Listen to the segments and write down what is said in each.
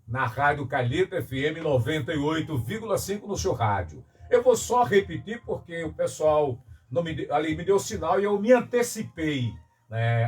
na Rádio Calheta FM 98,5 no seu rádio. Eu vou só repetir porque o pessoal ali me deu sinal e eu me antecipei.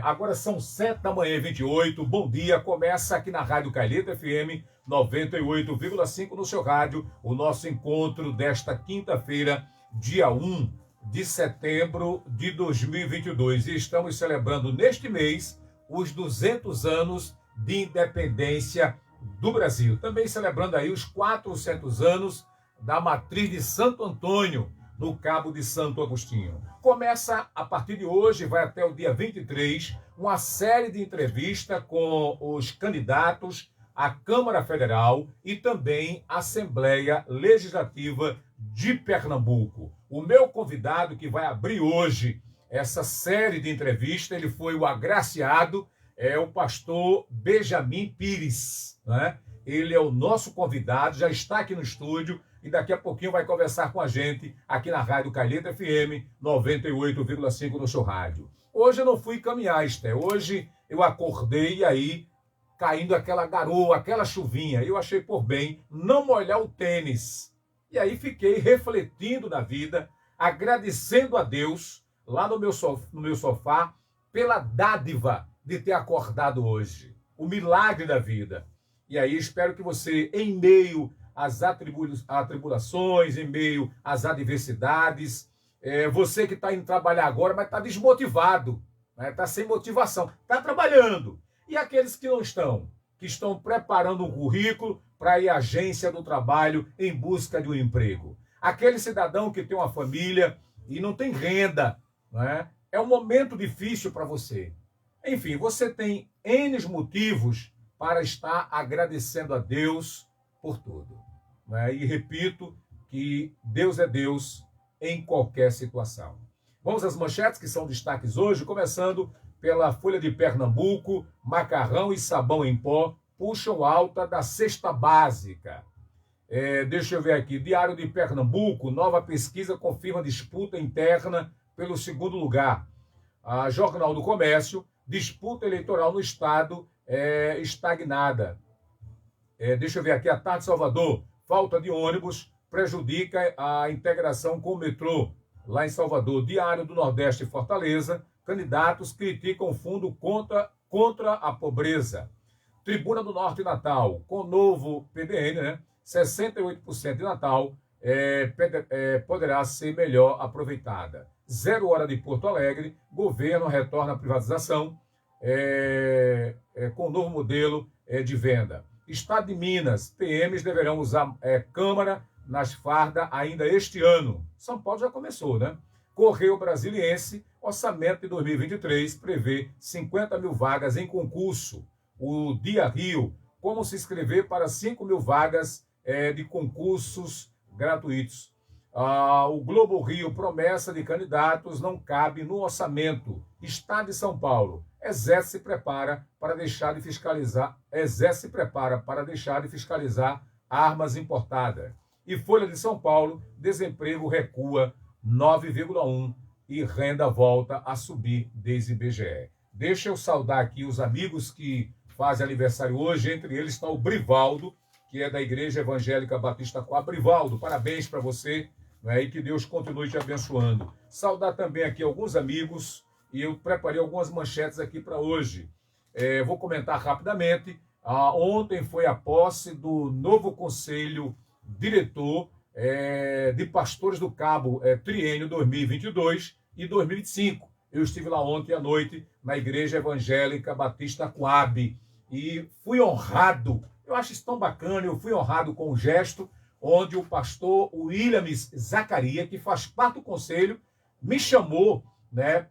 Agora são 7h28, bom dia, começa aqui na Rádio Calheta FM 98,5 no seu rádio, o nosso encontro desta quinta-feira, dia 1 de setembro de 2022. E estamos celebrando neste mês os 200 anos de independência do Brasil. Também celebrando aí os 400 anos da matriz de Santo Antônio, no Cabo de Santo Agostinho. Começa a partir de hoje, vai até o dia 23, uma série de entrevistas com os candidatos à Câmara Federal e também à Assembleia Legislativa de Pernambuco. O meu convidado que vai abrir hoje essa série de entrevistas, ele foi o agraciado, é o pastor Benjamin Pires, né? Ele é o nosso convidado, já está aqui no estúdio e daqui a pouquinho vai conversar com a gente aqui na Rádio Calheta FM 98,5 no seu rádio. Hoje eu não fui caminhar, Esté. Hoje eu acordei e aí caindo aquela garoa, aquela chuvinha. Eu achei por bem não molhar o tênis. E aí fiquei refletindo na vida, agradecendo a Deus lá no meu sofá pela dádiva de ter acordado hoje. O milagre da vida. E aí espero que você, em meio às atribulações, em meio às adversidades, você que está indo trabalhar agora, mas está desmotivado, está sem motivação, está trabalhando. E aqueles que não estão, que estão preparando um currículo para ir à agência do trabalho em busca de um emprego. Aquele cidadão que tem uma família e não tem renda, é um momento difícil para você. Enfim, você tem N motivos para estar agradecendo a Deus por tudo. E repito que Deus é Deus em qualquer situação. Vamos às manchetes que são destaques hoje, começando pela Folha de Pernambuco. Macarrão e sabão em pó puxam alta da cesta básica. Deixa eu ver aqui. Diário de Pernambuco, nova pesquisa confirma disputa interna pelo segundo lugar. A Jornal do Comércio, disputa eleitoral no estado estagnada. Deixa eu ver aqui, a Tarde de Salvador, falta de ônibus prejudica a integração com o metrô. Lá em Salvador, Diário do Nordeste e Fortaleza, candidatos criticam o fundo contra a pobreza. Tribuna do Norte Natal, com novo PDN, 68% de Natal poderá ser melhor aproveitada. 0 hora de Porto Alegre, governo retorna à privatização com novo modelo de venda. Estado de Minas, PMs deverão usar câmara nas fardas ainda este ano. São Paulo já começou, Correio Brasiliense, orçamento de 2023 prevê 50 mil vagas em concurso. O Dia Rio, como se inscrever para 5 mil vagas de concursos gratuitos. O Globo Rio, promessa de candidatos não cabe no orçamento. Estado de São Paulo, Exército se prepara para deixar de fiscalizar armas importadas. E Folha de São Paulo, desemprego recua 9,1% e renda volta a subir desde IBGE. Deixa eu saudar aqui os amigos que fazem aniversário hoje, entre eles está o Brivaldo, que é da Igreja Evangélica Batista Coab. Brivaldo, parabéns para você, e que Deus continue te abençoando. Saudar também aqui alguns amigos, e eu preparei algumas manchetes aqui para hoje. Vou comentar rapidamente. Ontem foi a posse do novo Conselho Diretor de Pastores do Cabo, triênio 2022 e 2025. Eu estive lá ontem à noite na Igreja Evangélica Batista Coab e fui honrado. Eu acho isso tão bacana, eu fui honrado com um gesto onde o pastor Williams Zacaria, que faz parte do conselho, me chamou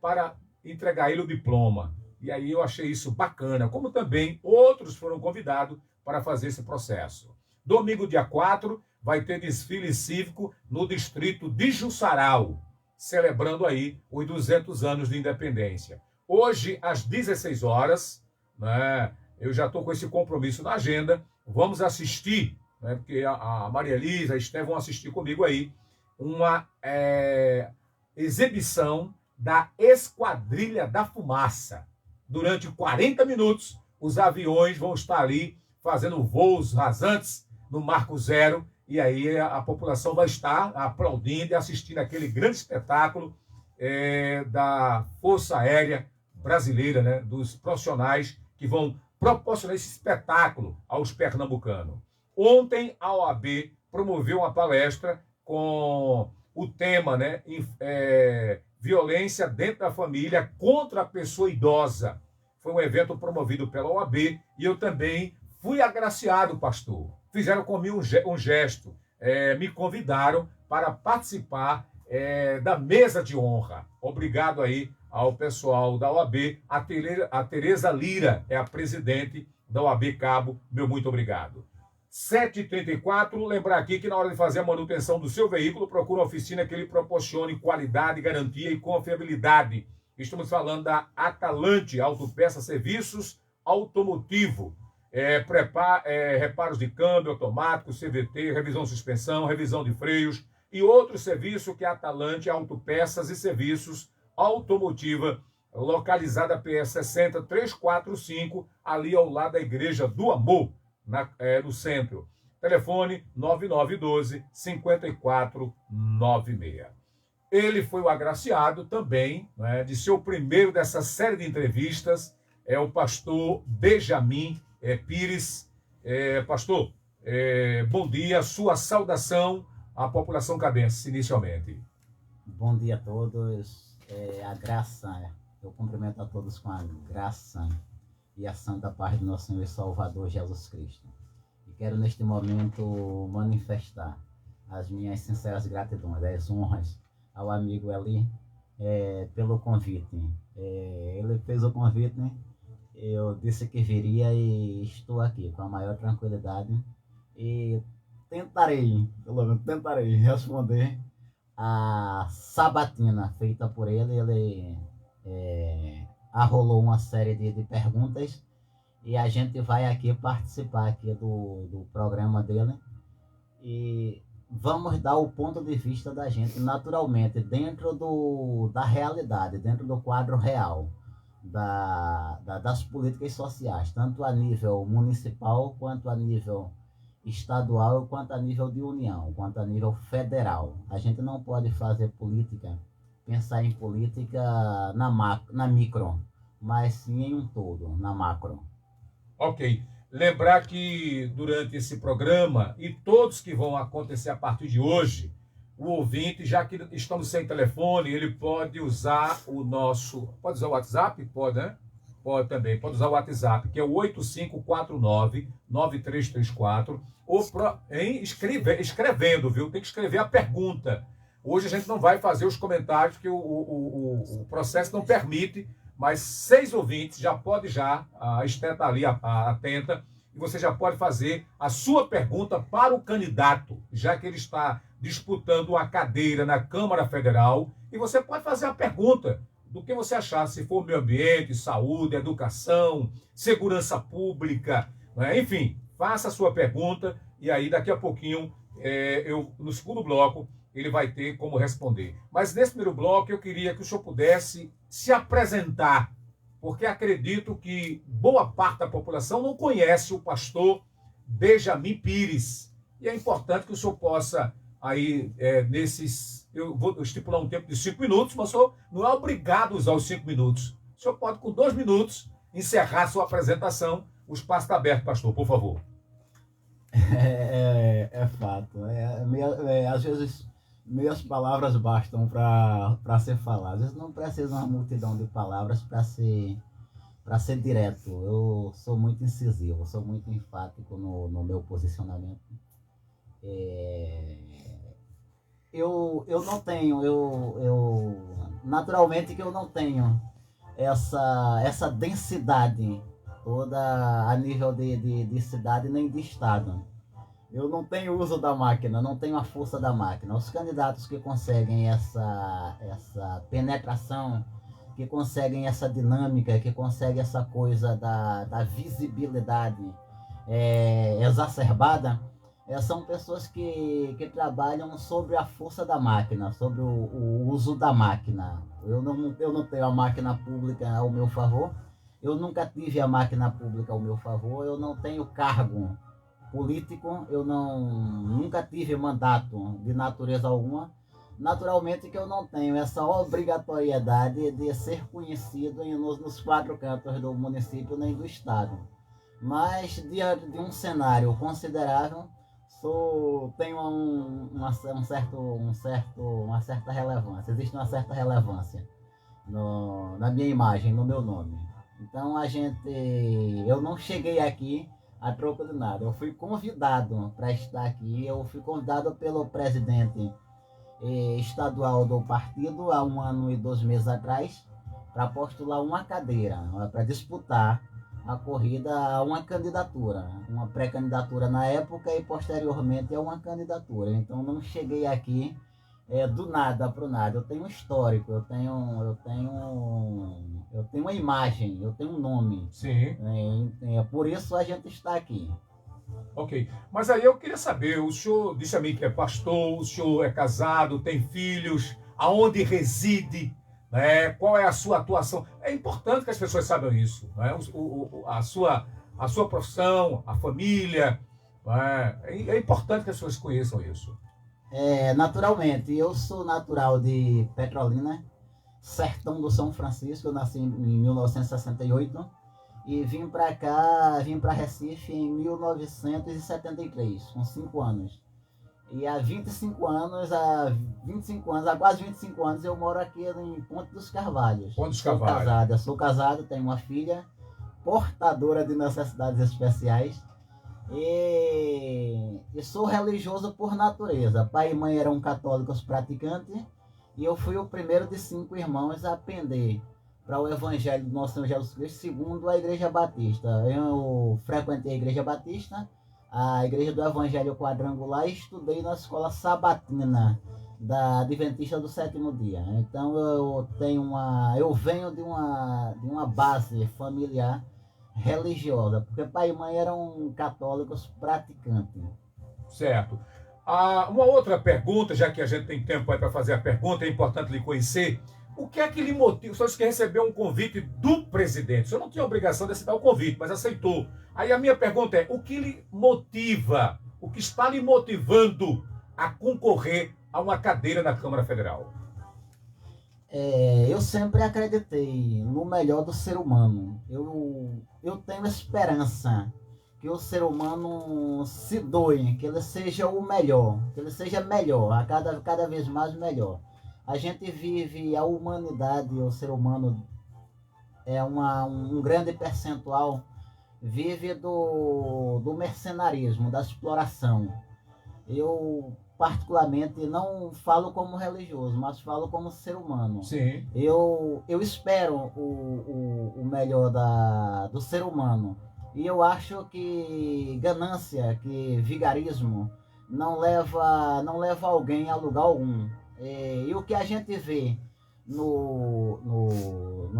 para entregar ele o diploma. E aí eu achei isso bacana, como também outros foram convidados para fazer esse processo. Domingo, dia 4, vai ter desfile cívico no distrito de Jussaral, celebrando aí os 200 anos de independência. Hoje, às 16 horas, eu já estou com esse compromisso na agenda, vamos assistir, porque a Maria Elisa, a Esté vão assistir comigo aí, uma exibição da Esquadrilha da Fumaça. Durante 40 minutos, os aviões vão estar ali fazendo voos rasantes no Marco Zero, e aí a população vai estar aplaudindo e assistindo aquele grande espetáculo da Força Aérea Brasileira, né, dos profissionais que vão proporcionar esse espetáculo aos pernambucanos. Ontem, a OAB promoveu uma palestra com o tema, né, violência dentro da família contra a pessoa idosa. Foi um evento promovido pela OAB e eu também fui agraciado, pastor. Fizeram comigo um gesto, me convidaram para participar da mesa de honra. Obrigado aí ao pessoal da OAB. A Tereza Lira é a presidente da OAB Cabo. Meu muito obrigado. 7h34, lembrar aqui que na hora de fazer a manutenção do seu veículo, procure uma oficina que lhe proporcione qualidade, garantia e confiabilidade. Estamos falando da Atalante Autopeça Serviços Automotivo. Reparos de câmbio automático, CVT, revisão de suspensão, revisão de freios e outros serviços que a Atalante Autopeças e Serviços Automotiva, localizada PS 60345, ali ao lado da Igreja do Amor, no centro. Telefone 9912-5496. Ele foi o agraciado também, né, de ser o primeiro dessa série de entrevistas, o pastor Benjamin Pires. Pastor, bom dia, sua saudação à população cabense, inicialmente. Bom dia a todos, a graça, eu cumprimento a todos com a graça e a santa paz do nosso Senhor e Salvador Jesus Cristo. E quero neste momento manifestar as minhas sinceras gratidões, as honras ao amigo Eli pelo convite. Ele fez o convite, né? Eu disse que viria e estou aqui com a maior tranquilidade e tentarei responder a sabatina feita por ele. Ele arrolou uma série de perguntas e a gente vai aqui participar aqui do programa dele e vamos dar o ponto de vista da gente, naturalmente, dentro da realidade, dentro do quadro real das políticas sociais, tanto a nível municipal, quanto a nível estadual, quanto a nível de união, quanto a nível federal. A gente não pode fazer política, pensar em política na micro, mas sim em um todo, na macro. Ok. Lembrar que durante esse programa, e todos que vão acontecer a partir de hoje, o ouvinte, já que estamos sem telefone, ele pode usar o nosso... Pode usar o WhatsApp? Pode, né? Pode também. Pode usar o WhatsApp, que é o 8549-9334. Escrevendo, viu? Tem que escrever a pergunta. Hoje a gente não vai fazer os comentários, que o processo não permite, mas 6 ouvintes já pode a Esther está ali atenta, e você já pode fazer a sua pergunta para o candidato, já que ele está disputando uma cadeira na Câmara Federal, e você pode fazer a pergunta do que você achar, se for meio ambiente, saúde, educação, segurança pública, né? Enfim, faça a sua pergunta, e aí daqui a pouquinho, no segundo bloco, ele vai ter como responder. Mas nesse primeiro bloco eu queria que o senhor pudesse se apresentar, porque acredito que boa parte da população não conhece o pastor Benjamin Pires. E é importante que o senhor possa, aí, eu vou estipular um tempo de 5 minutos, mas o senhor não é obrigado a usar os 5 minutos. O senhor pode, com 2 minutos, encerrar a sua apresentação. O espaço está aberto, pastor, por favor. É fato. Às vezes, meias palavras bastam para ser faladas. Às vezes não precisa uma multidão de palavras para ser direto. Eu sou muito incisivo, sou muito enfático no meu posicionamento. Eu não tenho, naturalmente que eu não tenho essa densidade toda a nível de cidade nem de estado. Eu não tenho uso da máquina, não tenho a força da máquina. Os candidatos que conseguem essa penetração, que conseguem essa dinâmica, que conseguem essa coisa da visibilidade exacerbada, são pessoas que trabalham sobre a força da máquina, sobre o uso da máquina. Eu não tenho a máquina pública ao meu favor, Eu nunca tive a máquina pública ao meu favor, eu não tenho cargo político, eu nunca tive mandato de natureza alguma. Naturalmente que eu não tenho essa obrigatoriedade de ser conhecido nos quatro cantos do município nem do estado. Mas diante de um cenário considerável, tenho uma certa relevância, existe uma certa relevância na minha imagem, no meu nome. Então eu não cheguei aqui a troco de nada, eu fui convidado para estar aqui, eu fui convidado pelo presidente estadual do partido há 1 ano e 2 meses atrás para postular uma cadeira, para disputar a corrida a uma candidatura, uma pré-candidatura na época e posteriormente a uma candidatura. Então não cheguei aqui do nada para o nada. Eu tenho um histórico, eu tenho uma imagem, eu tenho um nome. Sim. Por isso a gente está aqui. Ok, mas aí eu queria saber, o senhor disse a mim que é pastor, o senhor é casado, tem filhos, aonde reside, né? Qual é a sua atuação? É importante que as pessoas saibam isso, né? A sua profissão, a família, né? É importante que as pessoas conheçam isso. Naturalmente, eu sou natural de Petrolina, sertão do São Francisco, eu nasci em 1968 e vim para cá, vim para Recife em 1973, com 5 anos. E há quase 25 anos eu moro aqui em Ponte dos Carvalhos. Ponte dos Carvalhos. Sou casado, tenho uma filha portadora de necessidades especiais e sou religioso por natureza. Pai e mãe eram católicos praticantes e eu fui o primeiro de 5 irmãos a pender para o Evangelho do Nosso Senhor Jesus Cristo segundo a Igreja Batista. Eu frequentei a Igreja Batista, a Igreja do Evangelho Quadrangular e estudei na escola sabatina da Adventista do Sétimo Dia. Então eu venho de uma base familiar religiosa, porque pai e mãe eram católicos praticantes. Certo. Uma outra pergunta, já que a gente tem tempo para fazer a pergunta, é importante lhe conhecer. O que é que lhe motiva? O senhor disse que recebeu um convite do presidente. O senhor não tinha a obrigação de aceitar o convite, mas aceitou. Aí a minha pergunta é, o que lhe motiva, o que está lhe motivando a concorrer a uma cadeira na Câmara Federal? Eu sempre acreditei no melhor do ser humano. Eu tenho esperança que o ser humano se doe, que ele seja o melhor, que ele seja melhor, cada vez mais melhor. A gente vive, a humanidade, o ser humano um grande percentual vive do mercenarismo, da exploração. Eu particularmente não falo como religioso, mas falo como ser humano. Sim. Eu espero o melhor do ser humano. E eu acho que ganância, que vigarismo não leva alguém a lugar algum. E o que a gente vê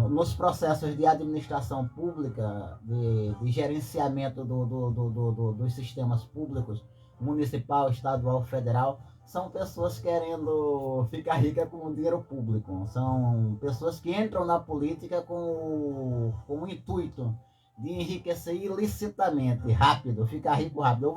nos processos de administração pública, de gerenciamento dos sistemas públicos, municipal, estadual, federal, são pessoas querendo ficar ricas com o dinheiro público. São pessoas que entram na política com o intuito de enriquecer ilicitamente, rápido, ficar rico rápido.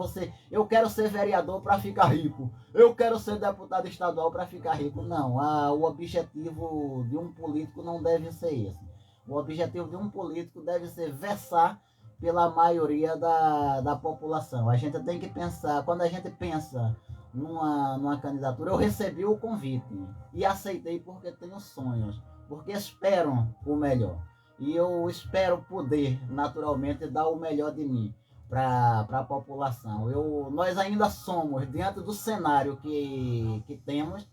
Eu quero ser vereador para ficar rico. Eu quero ser deputado estadual para ficar rico. Não, o objetivo de um político não deve ser esse. O objetivo de um político deve ser versar pela maioria da população. A gente tem que pensar, quando a gente pensa numa candidatura, eu recebi o convite e aceitei porque tenho sonhos, porque espero o melhor. E eu espero poder, naturalmente, dar o melhor de mim para a população. Nós ainda somos, diante do cenário que temos,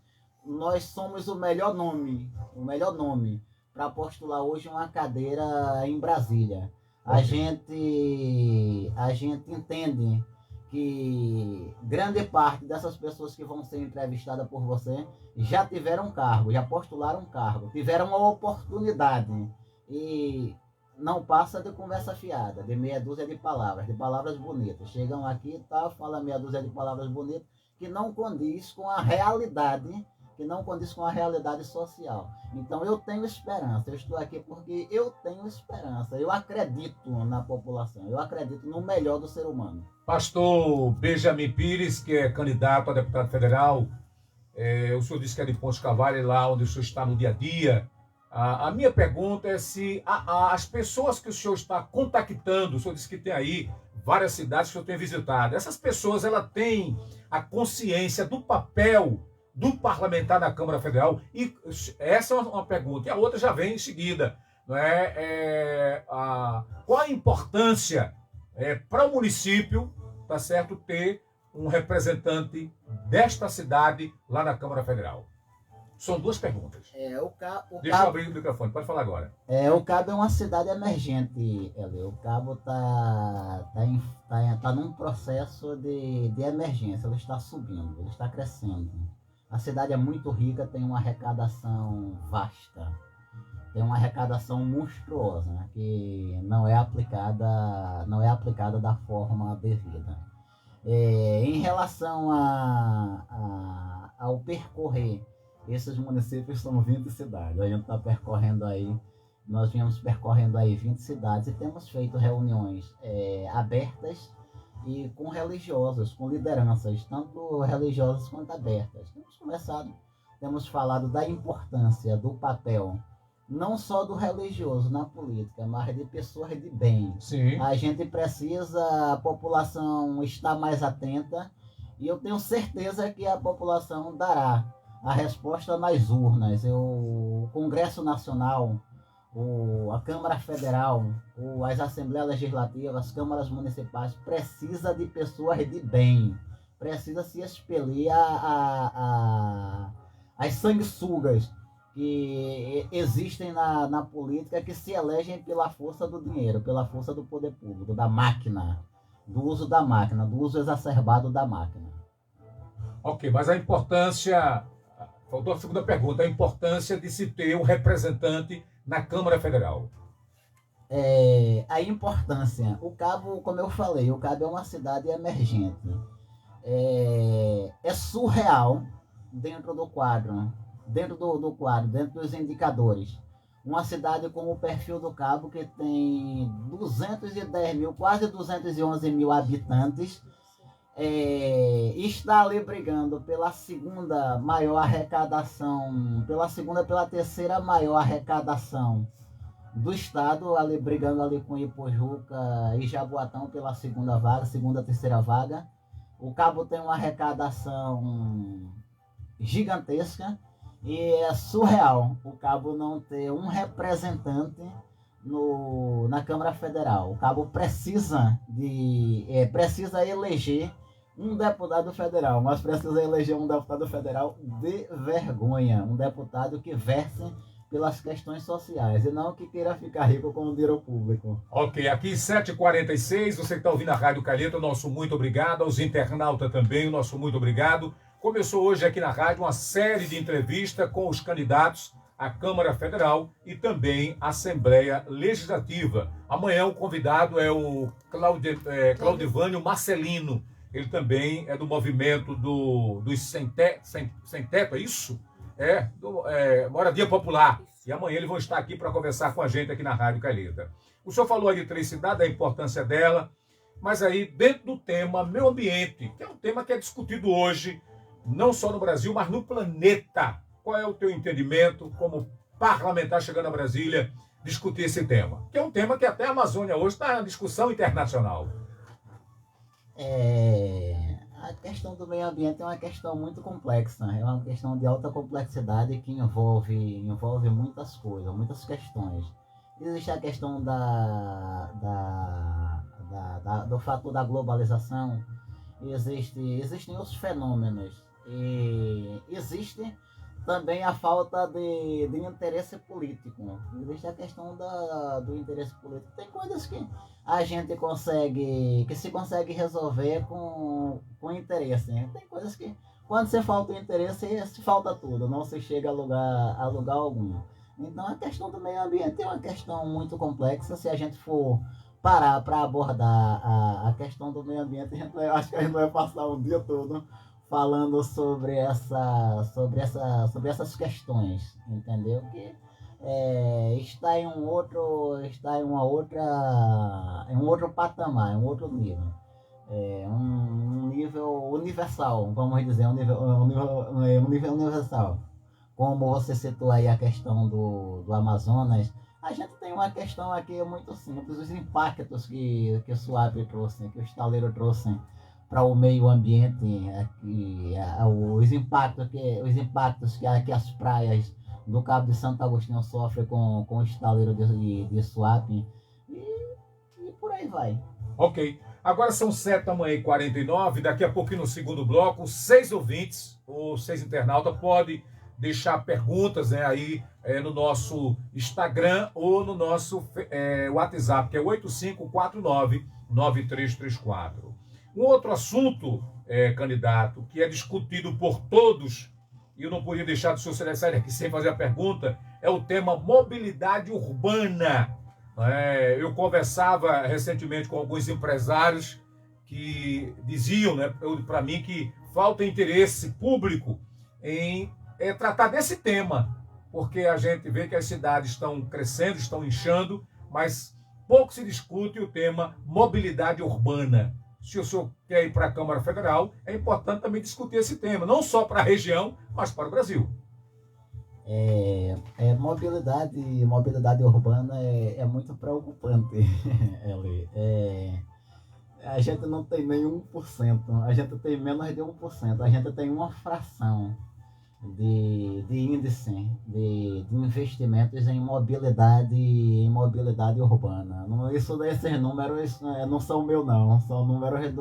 nós somos o melhor nome para postular hoje uma cadeira em Brasília. A gente entende que grande parte dessas pessoas que vão ser entrevistadas por você já tiveram cargo, já postularam cargo, tiveram uma oportunidade e não passa de conversa fiada, de meia dúzia de palavras bonitas. Chegam aqui e falam meia dúzia de palavras bonitas que não condiz com a realidade que não condiz com a realidade social. Então eu tenho esperança, eu estou aqui porque eu tenho esperança, eu acredito na população, eu acredito no melhor do ser humano. Pastor Benjamin Pires, que é candidato a deputado federal, o senhor disse que é de Pontes Cavalho, lá onde o senhor está no dia a dia. A minha pergunta é se as pessoas que o senhor está contactando, o senhor disse que tem aí várias cidades que o senhor tem visitado, essas pessoas elas têm a consciência do papel do parlamentar na Câmara Federal? E essa é uma pergunta, e a outra já vem em seguida. Não é? Qual a importância para o município, tá certo, ter um representante desta cidade lá na Câmara Federal? São duas perguntas. Deixa eu abrir o microfone, pode falar agora. O Cabo é uma cidade emergente, Eli. O Cabo tá num processo de emergência, ele está subindo, ele está crescendo. A cidade é muito rica, tem uma arrecadação vasta, tem uma arrecadação monstruosa, né, que não é aplicada da forma devida. Em relação ao percorrer, esses municípios são 20 cidades. A gente está percorrendo aí, nós viemos percorrendo aí 20 cidades e temos feito reuniões abertas e com religiosos, com lideranças, tanto religiosas quanto abertas. Temos falado da importância do papel, não só do religioso na política, mas de pessoas de bem. Sim. A gente precisa, a população estar mais atenta, e eu tenho certeza que a população dará a resposta nas urnas. O Congresso Nacional, a Câmara Federal, as Assembleias Legislativas, as câmaras municipais, precisa de pessoas de bem, precisa se expelir as sanguessugas que existem na política, que se elegem pela força do dinheiro, pela força do poder público, da máquina, do uso da máquina, do uso exacerbado da máquina. Ok, mas a importância, faltou a segunda pergunta, a importância de se ter um representante na Câmara Federal. A importância, o Cabo, como eu falei, o Cabo é uma cidade emergente. É surreal dentro do quadro, dentro dos indicadores. Uma cidade com o perfil do Cabo, que tem 210 mil, quase 211 mil habitantes, está ali brigando pela segunda maior arrecadação, pela terceira maior arrecadação do estado, ali brigando ali com Ipojuca e Jaboatão pela terceira vaga. O Cabo tem uma arrecadação gigantesca e é surreal o Cabo não ter um representante na Câmara Federal. O Cabo precisa eleger um deputado federal, mas precisa eleger um deputado federal de vergonha, um deputado que verse pelas questões sociais e não que queira ficar rico com o dinheiro público. Ok, aqui 7h46, você que está ouvindo a Rádio Calheta, nosso muito obrigado, aos internautas também, o nosso muito obrigado. Começou hoje aqui na rádio uma série de entrevistas com os candidatos à Câmara Federal e também à Assembleia Legislativa. Amanhã o convidado é o Claudivânio Marcelino. Ele também é do movimento dos sem teto, é isso? Moradia Popular. E amanhã eles vão estar aqui para conversar com a gente aqui na Rádio Calheta. O senhor falou aí de Três Cidades, da importância dela, mas aí dentro do tema meio ambiente, que é um tema que é discutido hoje, não só no Brasil, mas no planeta. Qual é o teu entendimento como parlamentar chegando a Brasília discutir esse tema? Que é um tema que até a Amazônia hoje está em discussão internacional. A questão do meio ambiente é uma questão muito complexa, é uma questão de alta complexidade que envolve muitas coisas, muitas questões. Existe a questão do fator da globalização, existem os fenômenos, e existe também a falta de interesse político. Existe a questão do interesse político. Tem coisas que a gente se consegue resolver com interesse. Tem coisas que, quando você falta o interesse, se falta tudo, não se chega a lugar algum. Então a questão do meio ambiente é uma questão muito complexa. Se a gente for parar para abordar a questão do meio ambiente, acho que a gente vai passar o dia todo falando sobre essas questões, entendeu? Que está em um outro patamar, um outro nível. Um nível universal, vamos dizer, um nível universal. Como você citou aí a questão do Amazonas, a gente tem uma questão aqui muito simples, os impactos que o SUAP trouxe, que o estaleiro trouxe para o meio ambiente, aqui, os impactos que as praias do Cabo de Santo Agostinho sofrem com o estaleiro de SUAP, e por aí vai. Ok. Agora são 7h49, daqui a pouquinho no segundo bloco, 6 ouvintes, ou 6 internautas, pode deixar perguntas, né, aí no nosso Instagram ou no nosso WhatsApp, que é 8549-9334. Um outro assunto, candidato, que é discutido por todos, e eu não podia deixar do senhor Celestino aqui sem fazer a pergunta, é o tema mobilidade urbana. Eu conversava recentemente com alguns empresários que diziam, né, para mim, que falta interesse público em tratar desse tema, porque a gente vê que as cidades estão crescendo, estão inchando, mas pouco se discute o tema mobilidade urbana. Se o senhor quer ir para a Câmara Federal, é importante também discutir esse tema, não só para a região, mas para o Brasil. Mobilidade urbana é muito preocupante, Eli. A gente não tem nem 1%, a gente tem menos de 1%, a gente tem uma fração de índice de investimentos em mobilidade urbana. Esses números não são meus, não, são números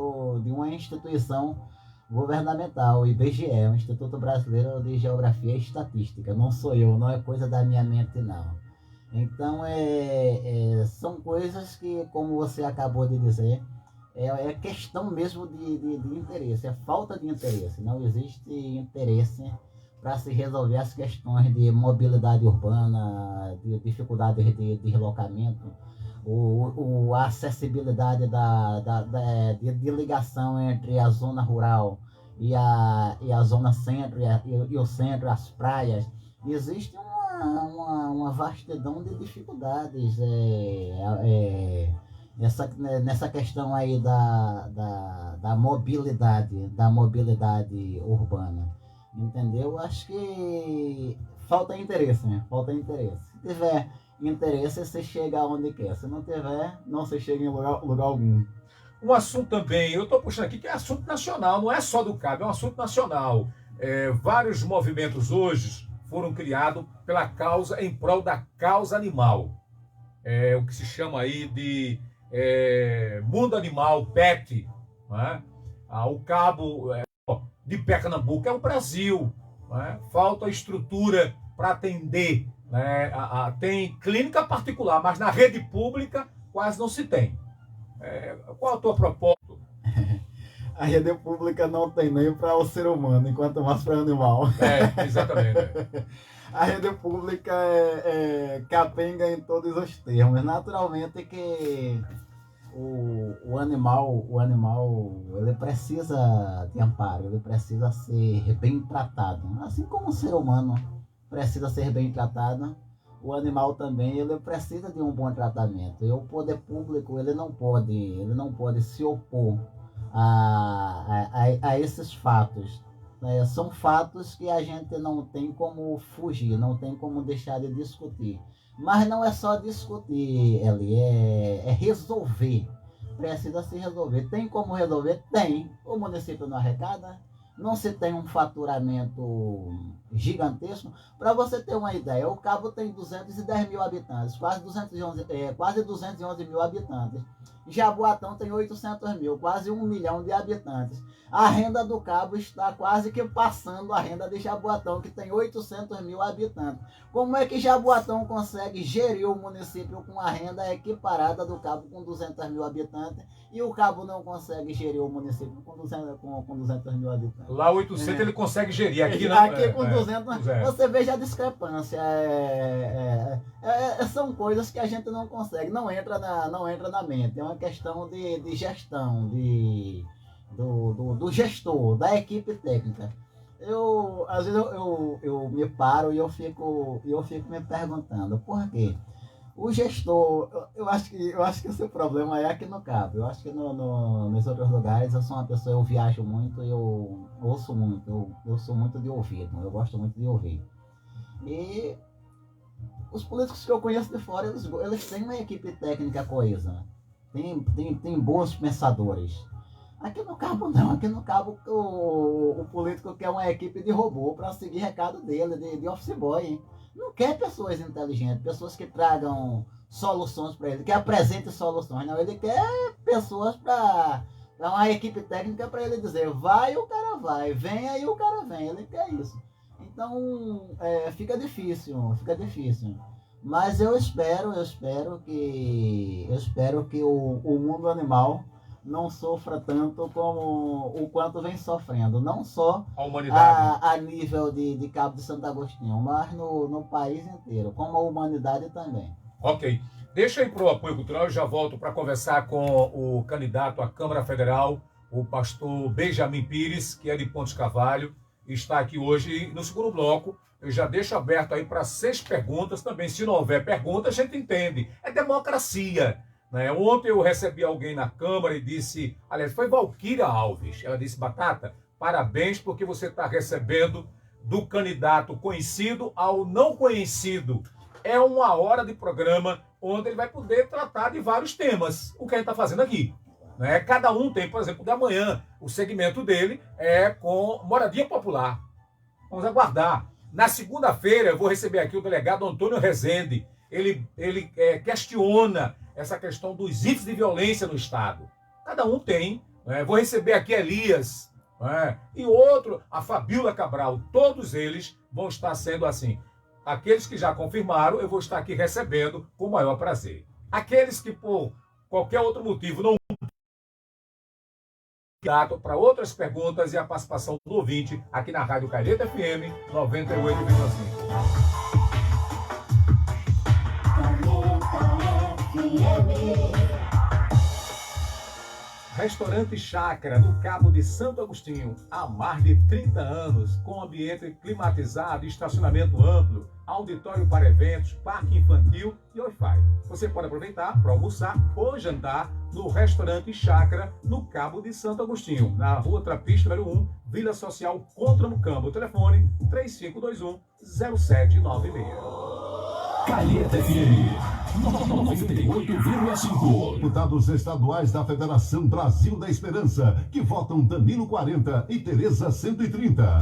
de uma instituição governamental, o IBGE, o Instituto Brasileiro de Geografia e Estatística. Não sou eu, não é coisa da minha mente, não. Então, são coisas que, como você acabou de dizer, é questão mesmo de interesse, é falta de interesse. Não existe interesse para se resolver as questões de mobilidade urbana, de dificuldades de deslocamento, a acessibilidade de ligação entre a zona rural e a zona centro e o centro, as praias. Existe uma vastidão de dificuldades nessa questão aí da mobilidade urbana. Entendeu? Acho que falta interesse, né? Falta interesse. Se tiver interesse, você chega onde quer. Se não tiver, não se chega em lugar algum. Um assunto também, eu estou puxando aqui, que é assunto nacional, não é só do Cabo, é um assunto nacional. Vários movimentos hoje foram criados pela causa, em prol da causa animal. O que se chama aí de mundo animal, PET. Né? O Cabo de Pernambuco é o Brasil. Né? Falta estrutura para atender. Né? Tem clínica particular, mas na rede pública quase não se tem. Qual a tua proposta? A rede pública não tem nem para o ser humano, enquanto mais para o animal. Exatamente. A rede pública é capenga em todos os termos. Naturalmente que o animal ele precisa de amparo, ele precisa ser bem tratado. Assim como o ser humano precisa ser bem tratado, o animal também ele precisa de um bom tratamento. E o poder público ele não pode se opor a esses fatos. São fatos que a gente não tem como fugir, não tem como deixar de discutir. Mas não é só discutir, Eli, é resolver. Precisa se resolver. Tem como resolver? Tem. O município não arrecada, não se tem um faturamento gigantesco. Para você ter uma ideia, o Cabo tem 210 mil habitantes, quase 211 mil habitantes. Jaboatão tem 800 mil, quase 1 milhão de habitantes. A renda do Cabo está quase que passando a renda de Jaboatão, que tem 800 mil habitantes. Como é que Jaboatão consegue gerir o município com a renda equiparada do Cabo com 200 mil habitantes e o Cabo não consegue gerir o município com 200 mil habitantes? Lá 800 ele consegue gerir, aqui não. Aqui com 200, você veja a discrepância. São coisas que a gente não consegue, não entra na mente. É uma questão de gestão, de do gestor, da equipe técnica. Às vezes eu me paro e eu fico me perguntando por quê? O gestor, eu acho que esse problema é aqui no Cabo. Eu acho que nos outros lugares eu sou uma pessoa, eu viajo muito, eu ouço muito, eu sou muito de ouvido, eu gosto muito de ouvir. E os políticos que eu conheço de fora, eles têm uma equipe técnica coesa, tem bons pensadores. Aqui no Cabo não, aqui no Cabo o político quer uma equipe de robô para seguir recado dele, de office boy, hein? Não quer pessoas inteligentes, pessoas que tragam soluções para ele, que apresentem soluções, não. Ele quer pessoas para uma equipe técnica para ele dizer, vai, o cara vai, vem, aí o cara vem, ele quer isso. Então, fica difícil. Mas eu espero que o mundo animal não sofra tanto como o quanto vem sofrendo, não só a humanidade a nível de Cabo de Santo Agostinho, mas no país inteiro, como a humanidade também. Ok. Deixa aí para o apoio cultural, eu já volto para conversar com o candidato à Câmara Federal, o pastor Benjamin Pires, que é de Pontes Carvalho, e está aqui hoje no segundo bloco. Eu já deixo aberto aí para 6 perguntas também. Se não houver pergunta, a gente entende. É democracia. Né? Ontem eu recebi alguém na Câmara e disse, aliás, foi Valquíria Alves, ela disse, Batata, parabéns porque você está recebendo do candidato conhecido ao não conhecido. É 1 hora de programa onde ele vai poder tratar de vários temas, o que a gente está fazendo aqui. Né? Cada um tem, por exemplo, da manhã, o segmento dele é com moradia popular. Vamos aguardar. Na segunda-feira eu vou receber aqui o delegado Antônio Rezende. Ele questiona essa questão dos índices de violência no Estado. Cada um tem. Né? Vou receber aqui Elias, né? E outro, a Fabíola Cabral. Todos eles vão estar sendo assim. Aqueles que já confirmaram, eu vou estar aqui recebendo com o maior prazer. Aqueles que, por qualquer outro motivo, não dado para outras perguntas e a participação do ouvinte aqui na Rádio Calheta FM 98,5. Restaurante Chácara, no Cabo de Santo Agostinho, há mais de 30 anos, com ambiente climatizado, estacionamento amplo, auditório para eventos, parque infantil e Wi-Fi. Você pode aproveitar para almoçar ou jantar no Restaurante Chácara, no Cabo de Santo Agostinho, na Rua Trapista, número 1, Vila Social Contra no Campo. O telefone 3521-0796. Calheta FM 98,5. Deputados estaduais da Federação Brasil da Esperança, que votam Danilo 40 e Tereza 130.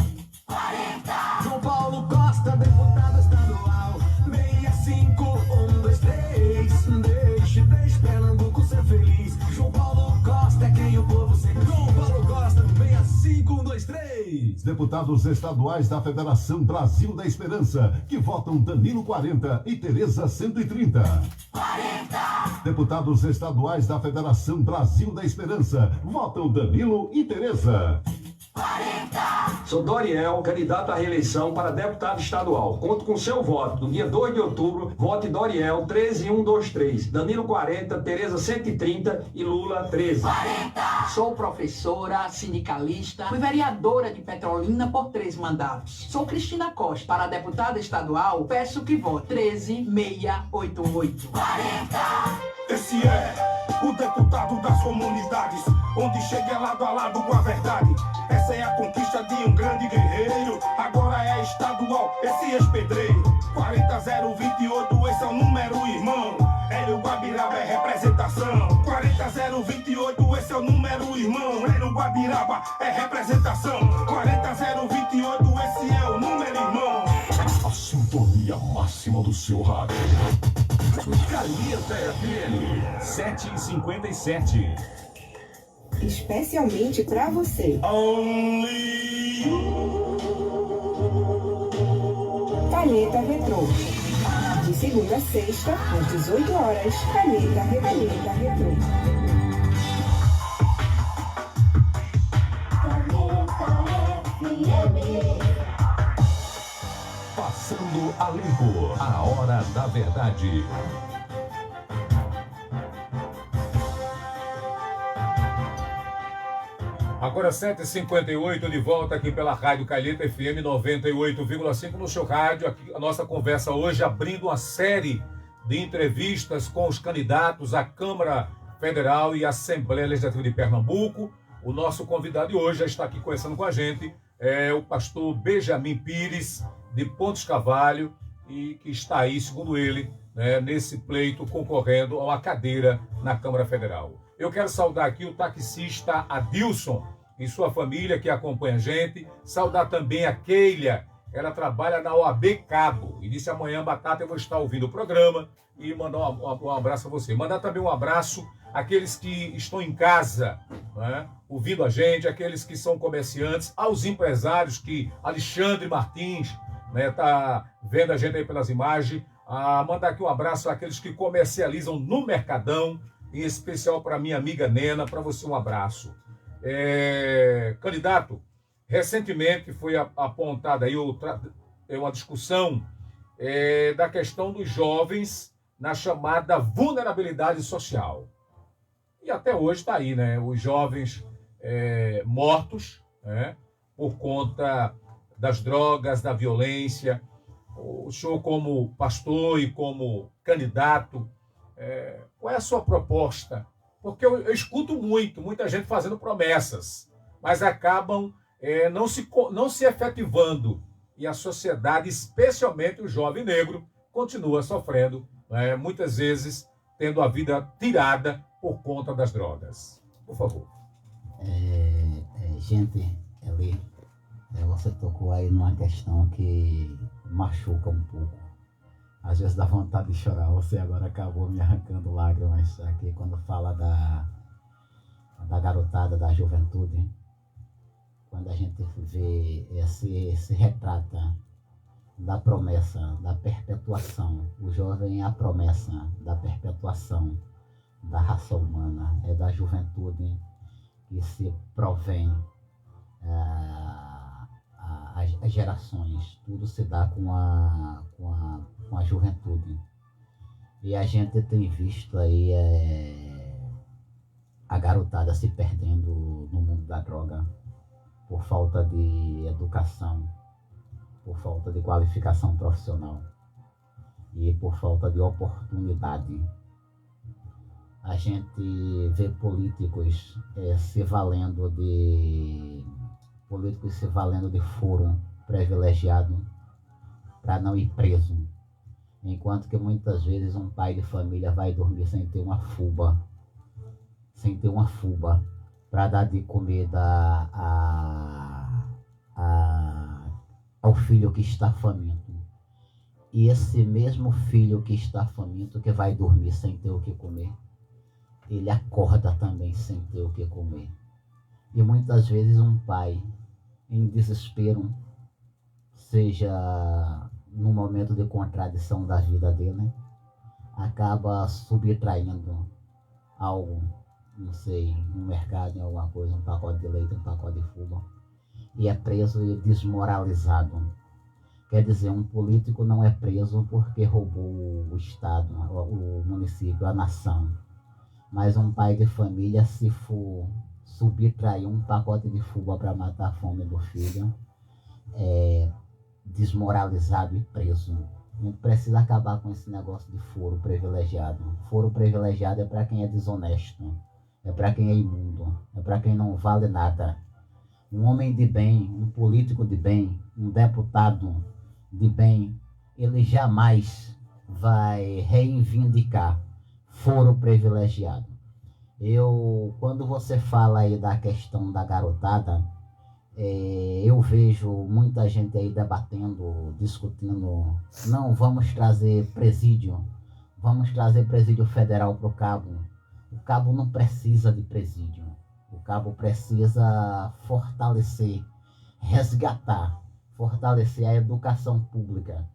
40. João Paulo Costa, deputado estadual, 65, 1, 2, 3. Deixe Pernambuco ser feliz. João Paulo Costa é quem o povo sempre. João Paulo Costa, 65, 1, 2, 3. Deputados estaduais da Federação Brasil da Esperança, que votam Danilo 40 e Tereza 130. 40. Deputados estaduais da Federação Brasil da Esperança, votam Danilo e Tereza. 40. Sou Doriel, candidato à reeleição para deputado estadual. Conto com seu voto. No dia 2 de outubro, vote Doriel 13123. Danilo 40, Tereza 130 e Lula 13. 40. Sou professora, sindicalista, fui vereadora de Petrolina por 3 mandatos. Sou Cristina Costa. Para deputada estadual, peço que vote 13688. 40. Esse é o deputado das comunidades, onde chega lado a lado com a verdade. Essa é a conquista de um grande guerreiro. Agora é estadual, esse ex-pedreiro. 40028, esse é o número, irmão. Hélio Guabiraba é representação. 40028, esse é o número, irmão. Hélio Guabiraba é representação. 40028, esse é o número, irmão. A sintonia máxima do seu rádio. Calheta FM 7h57. Especialmente pra você. Only you. Calheta Retrô. De segunda a sexta, às 18 horas, Calheta Retrô. Passando a limpo. A hora da verdade. Agora 7h58, de volta aqui pela Rádio Calheta FM 98,5 no seu rádio. Aqui a nossa conversa hoje abrindo uma série de entrevistas com os candidatos à Câmara Federal e à Assembleia Legislativa de Pernambuco. O nosso convidado de hoje já está aqui conversando com a gente, é o pastor Benjamin Pires, de Pontes Cavalho, e que está aí, segundo ele, né, nesse pleito concorrendo a uma cadeira na Câmara Federal. Eu quero saudar aqui o taxista Adilson e sua família que acompanha a gente. Saudar também a Keila, ela trabalha na OAB Cabo. E disse amanhã, Batata, eu vou estar ouvindo o programa e mandar um abraço a você. Mandar também um abraço àqueles que estão em casa, né, ouvindo a gente, aqueles que são comerciantes, aos empresários que Alexandre Martins está vendo a gente aí pelas imagens. Mandar aqui um abraço àqueles que comercializam no Mercadão, em especial para minha amiga Nena, para você um abraço. Candidato, recentemente foi apontada aí uma discussão da questão dos jovens na chamada vulnerabilidade social. E até hoje está aí, né? Os jovens mortos, né, por conta das drogas, da violência. O senhor, como pastor e como candidato, qual é a sua proposta? Porque eu escuto muita gente fazendo promessas, mas acabam não se efetivando. E a sociedade, especialmente o jovem negro, continua sofrendo, muitas vezes tendo a vida tirada por conta das drogas. Por favor. Gente, Eli, você tocou aí numa questão que machuca um pouco. Às vezes dá vontade de chorar. Você agora acabou me arrancando lágrimas aqui quando fala da garotada, da juventude. Quando a gente vê esse retrata da promessa, da perpetuação. O jovem é a promessa da perpetuação da raça humana. É da juventude que se provém as gerações. Tudo se dá com a juventude. E a gente tem visto aí a garotada se perdendo no mundo da droga por falta de educação, por falta de qualificação profissional e por falta de oportunidade. A gente vê políticos se valendo de foro privilegiado para não ir preso, enquanto que muitas vezes um pai de família vai dormir sem ter uma fuba para dar de comida ao filho que está faminto. E esse mesmo filho que está faminto, que vai dormir sem ter o que comer, ele acorda também sem ter o que comer. E muitas vezes um pai, em desespero, seja no momento de contradição da vida dele, acaba subtraindo algo, não sei, no mercado, em alguma coisa, um pacote de leite, um pacote de fuga, e é preso e desmoralizado. Quer dizer, um político não é preso porque roubou o Estado, o município, a nação. Mas um pai de família, se for subtrair um pacote de fuga para matar a fome do filho, é desmoralizado e preso. A gente precisa acabar com esse negócio de foro privilegiado. Foro privilegiado é para quem é desonesto, é para quem é imundo, é para quem não vale nada. Um homem de bem, um político de bem, um deputado de bem, ele jamais vai reivindicar foro privilegiado. Quando você fala aí da questão da garotada, eu vejo muita gente aí debatendo, discutindo, não, vamos trazer presídio federal para o Cabo. O Cabo não precisa de presídio. O Cabo precisa fortalecer, fortalecer a educação pública.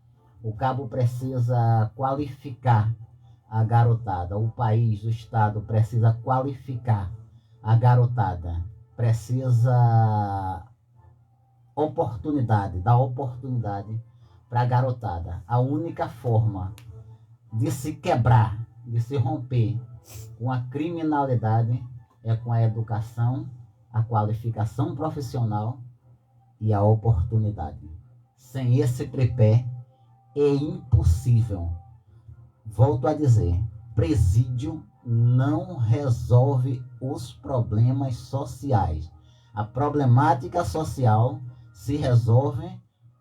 O Cabo precisa qualificar a garotada. O país, o Estado precisa qualificar a garotada. Precisa dar oportunidade para a garotada. A única forma de se quebrar, de se romper com a criminalidade é com a educação, a qualificação profissional e a oportunidade. Sem esse tripé é impossível. Volto a dizer, presídio não resolve os problemas sociais. A problemática social se resolve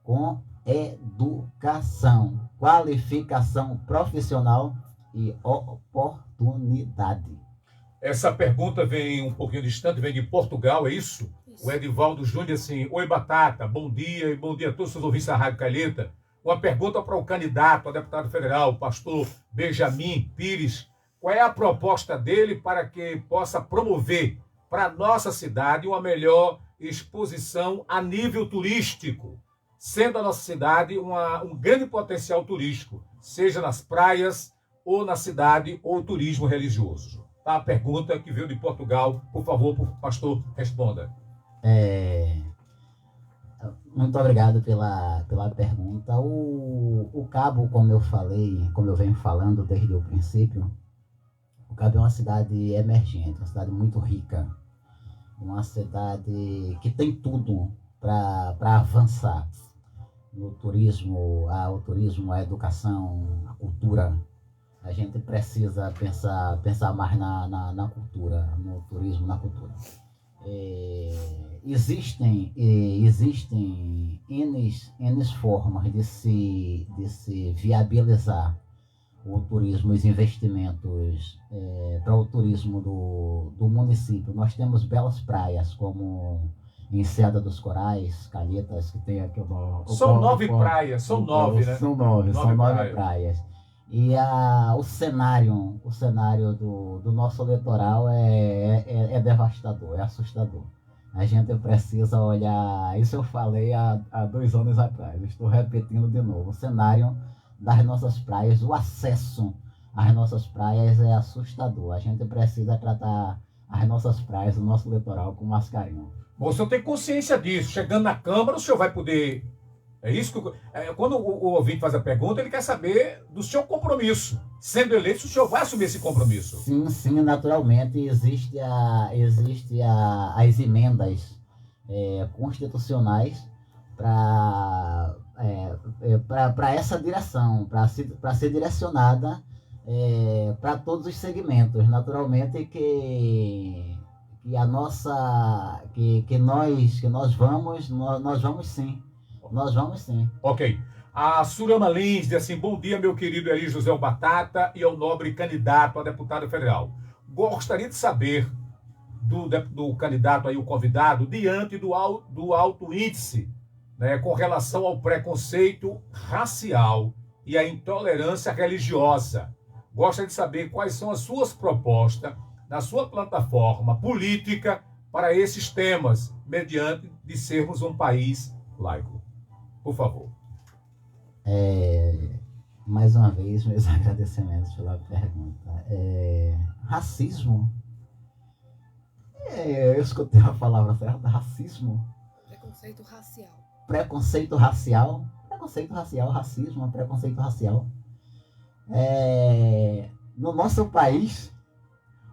com educação, qualificação profissional e oportunidade. Essa pergunta vem um pouquinho distante, vem de Portugal, é isso? O Edivaldo Júnior, assim, oi Batata, bom dia e bom dia a todos os ouvintes da Rádio Calheta. Uma pergunta para o candidato a deputado federal, o pastor Benjamin Pires. Qual é a proposta dele para que possa promover para a nossa cidade uma melhor exposição a nível turístico, sendo a nossa cidade um grande potencial turístico, seja nas praias ou na cidade ou turismo religioso? Tá? A pergunta que veio de Portugal, por favor, pastor, responda. Muito obrigado pela pergunta. O Cabo, como eu falei, como eu venho falando desde o princípio, o Cabo é uma cidade emergente, uma cidade muito rica, uma cidade que tem tudo para avançar no turismo, o turismo, a educação, a cultura. A gente precisa pensar mais na cultura, no turismo, na cultura. Existem N formas de se viabilizar o turismo, os investimentos para o turismo do município. Nós temos belas praias, como Enseada dos Corais, Calhetas, que tem aqui São 9 praias, são 9, né? São 9 praias. E o cenário do nosso litoral é devastador, é assustador. A gente precisa olhar, isso eu falei há 2 anos atrás, estou repetindo de novo, o cenário das nossas praias, o acesso às nossas praias é assustador. A gente precisa tratar as nossas praias, o nosso litoral com mais carinho. Bom, o senhor tem consciência disso, chegando na Câmara o senhor vai poder... É isso que quando o ouvinte faz a pergunta, ele quer saber do seu compromisso. Sendo eleito, o senhor vai assumir esse compromisso? Sim, naturalmente. Existe as emendas constitucionais para essa direção, para ser direcionada para todos os segmentos. Naturalmente que nós vamos sim. Nós vamos sim. Ok. A Surama Lins diz assim, bom dia, meu querido Eli José Batata e ao nobre candidato a deputado federal. Gostaria de saber do candidato aí, o convidado, diante do alto índice, né, com relação ao preconceito racial e à intolerância religiosa. Gostaria de saber quais são as suas propostas na sua plataforma política para esses temas, mediante de sermos um país laico. Por favor. Mais uma vez, meus agradecimentos pela pergunta. Racismo? Eu escutei a palavra certa, racismo? Preconceito racial. Preconceito racial? Preconceito racial, racismo, preconceito racial. No nosso país,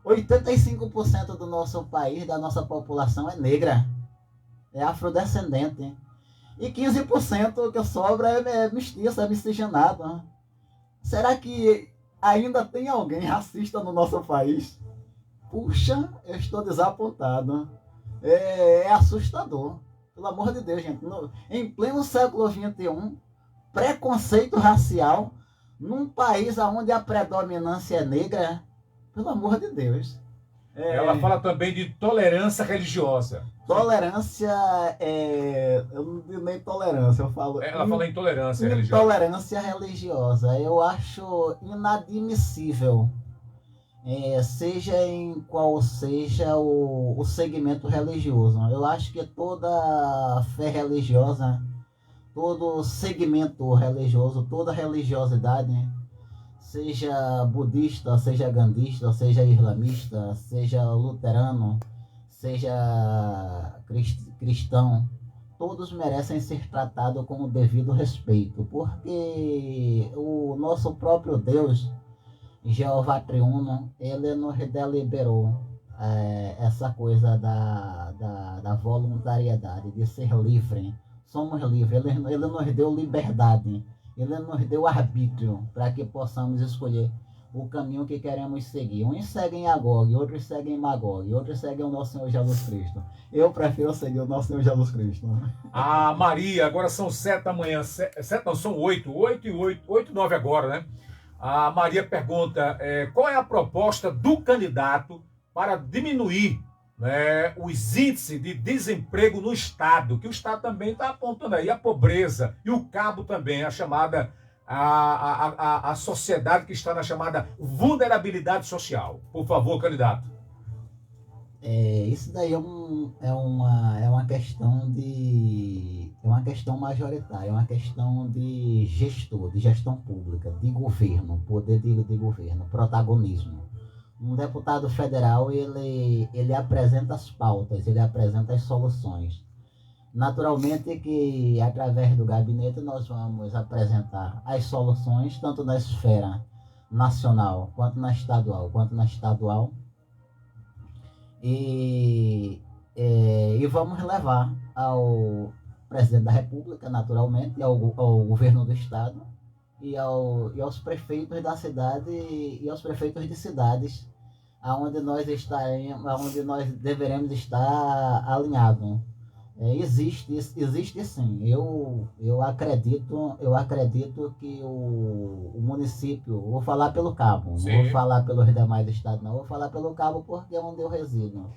85% do nosso país, da nossa população é negra, é afrodescendente. E 15% que sobra é mestiço, é miscigenado. Será que ainda tem alguém racista no nosso país? Puxa, eu estou desapontado. É assustador. Pelo amor de Deus, gente. Em pleno século XXI, preconceito racial num país onde a predominância é negra, pelo amor de Deus. Ela fala também de tolerância religiosa. Tolerância, eu não digo nem tolerância, eu falo... Ela fala intolerância religiosa. Intolerância religiosa, eu acho inadmissível, seja em qual seja o segmento religioso. Eu acho que toda fé religiosa, todo segmento religioso, toda religiosidade, seja budista, seja gandista, seja islamista, seja luterano, seja cristão, todos merecem ser tratados com o devido respeito, porque o nosso próprio Deus, Jeová Triuno, ele nos deliberou essa coisa da voluntariedade, de ser livre. Somos livres, ele nos deu liberdade, ele nos deu arbítrio para que possamos escolher o caminho que queremos seguir. Uns seguem Agog, outros seguem Magog, outros seguem o nosso Senhor Jesus Cristo. Eu prefiro seguir o nosso Senhor Jesus Cristo. A Maria, agora são 7 da manhã, são 8 e 9 agora, né? A Maria pergunta, qual é a proposta do candidato para diminuir, né, os índices de desemprego no Estado, que o Estado também está apontando aí a pobreza, e o cabo também, a chamada, a sociedade que está na chamada vulnerabilidade social. Por favor, candidato. Isso daí é uma questão é uma questão majoritária, é uma questão de gestor, de gestão pública, de governo, poder de governo, protagonismo. Um deputado federal, ele apresenta as pautas, ele apresenta as soluções. Naturalmente que, através do gabinete, nós vamos apresentar as soluções, tanto na esfera nacional, quanto na estadual. E vamos levar ao presidente da República, naturalmente, ao governo do Estado e aos prefeitos da cidade e aos prefeitos de cidades aonde nós deveremos estar alinhados. Existe sim. Eu acredito que o município, vou falar pelo Cabo, Sim. Não vou falar pelos demais estados, não, vou falar pelo Cabo porque é onde eu resido.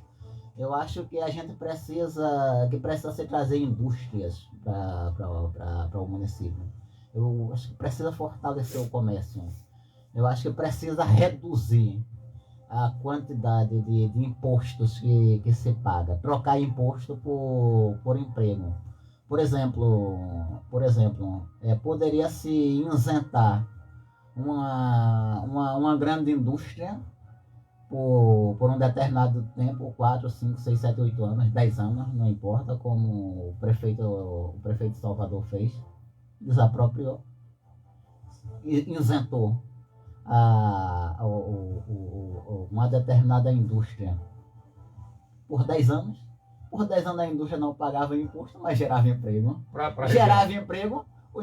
Eu acho que a gente precisa se trazer indústrias para o município. Eu acho que precisa fortalecer o comércio. Eu acho que precisa reduzir a quantidade de impostos que se paga, trocar imposto por emprego. Por exemplo, poderia se isentar uma grande indústria por um determinado tempo, 4, 5, 6, 7, 8 anos, 10 anos, não importa, como o prefeito de Salvador fez, desapropriou, isentou uma determinada indústria por 10 anos. Por 10 anos a indústria não pagava imposto, mas gerava emprego. Gerava emprego. O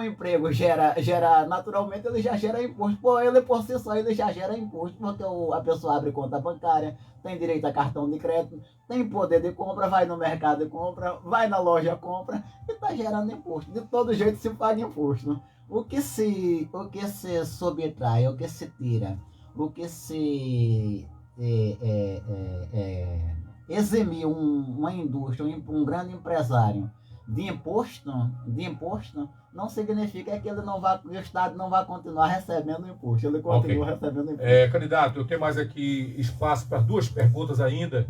emprego gera naturalmente, ele já gera imposto. Ele por si só ele já gera imposto, porque a pessoa abre conta bancária, tem direito a cartão de crédito, tem poder de compra, vai no mercado e compra, vai na loja compra e está gerando imposto. De todo jeito se paga imposto. O que se subtrai, o que se tira, o que se eximir uma indústria, um grande empresário de imposto, não significa que o Estado não vai continuar recebendo imposto. Ele continua recebendo imposto. Candidato, eu tenho mais aqui espaço para 2 perguntas ainda,